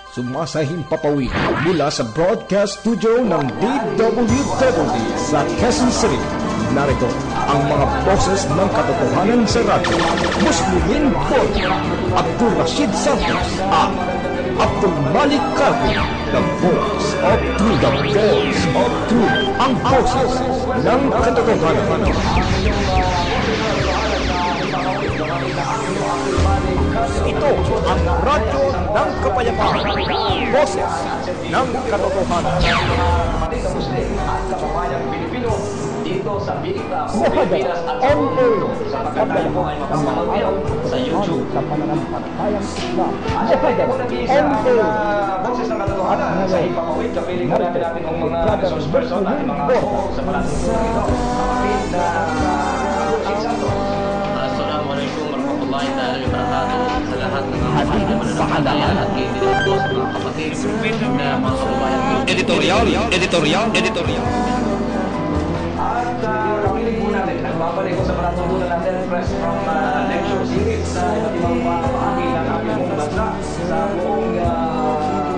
Sumasahing papawid mula sa broadcast studio ng DWWD sa Quezon City. Narito ang mga boses ng katotohanan sa radyo. Muslimin Borja, Abdul Rashid Santos at Abdul Malik Calvin. The voice of truth, the voice of truth. Ang boses ng katotohanan. Ito ang radyo ng kapayapaan. Boses ng katotohanan. Dito sa Pilipinas, at sa mundo, sa pagkakalang po ay mapapanood sa YouTube. Sa pananampalatayang Islam. At po nag-iisa ang boses ng katotohanan sa ipapawid. Kapiling natin ang mga resource person at mga ako sa palating ito. Kapatid na Rashid Santos. Assalamualaikum warahmatullahi wabarakatuh. Sa lahat ng mga mananampalataya at kinikinig po sa mga kapatid na mga kababayan. Editorial. At kapiling po natin, nagbabalik ko sa palatuntunan natin press from lecture series sa iba't ibang bahagi ng ating mong bansa sa buong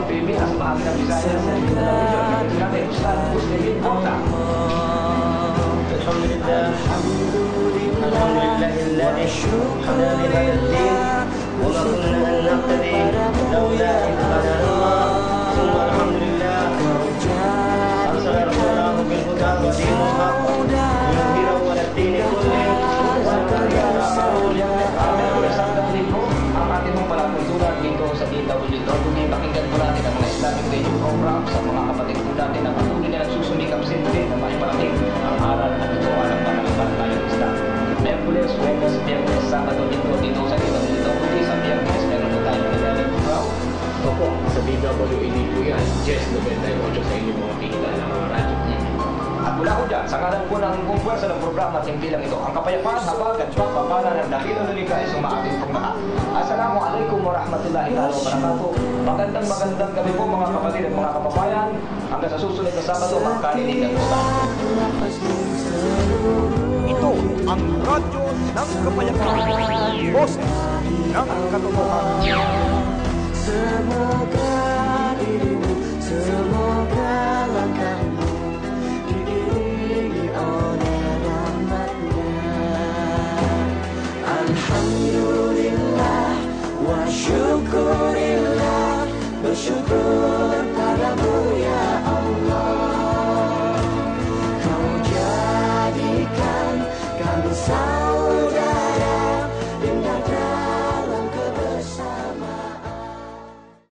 Pilipinas, bahagi ng Visayas sa iba't ibang region. Natin, Ustad Muslimin Borja. Alhamdulillah, hadana ila din wa ma kunna nahtadi laula id hadana Allah. Thumma alhamdulillah arsala rasulahu bil huda wa dinil haq yudhhirahu ala ad-din kullihi wa ang ating mong palatuntunan dito sa DWWD. Pakinggan po natin ang mga Islamic radio program sa mga kapatid po natin na patuloy na nagsusumikap sindi na maiparating ang aral at ituwa ng pananampalatayang Islam. Merkules, Huwebes, Biyernes, Sabado, dito sa DWWD. Sa Biyernes, meron po tayo ng program. Opo, sa DWAD po yan, Jess 98 sa inyong mga kita ng mga radyo. At mula ko dyan, sa ngalan po ng pumpwersa ng programa at hindi lang ito, ang kapayapaan, habag at pagpapala ng dakilang naligay sa ating paglahat. Assalamualaikum warahmatullahi wabarakatuh. Magandang gabi po mga kapatid at mga kababayan. Hanggang sa susunod na Sabado, magkalinigan po tayo. Ito ang radyo ng kapayapaan. Boses ng katotohanan. Semoga dirimu, semoga langkahmu diiringi oleh rahmatnya. Alhamdulillah wa syukurillah, bersyukur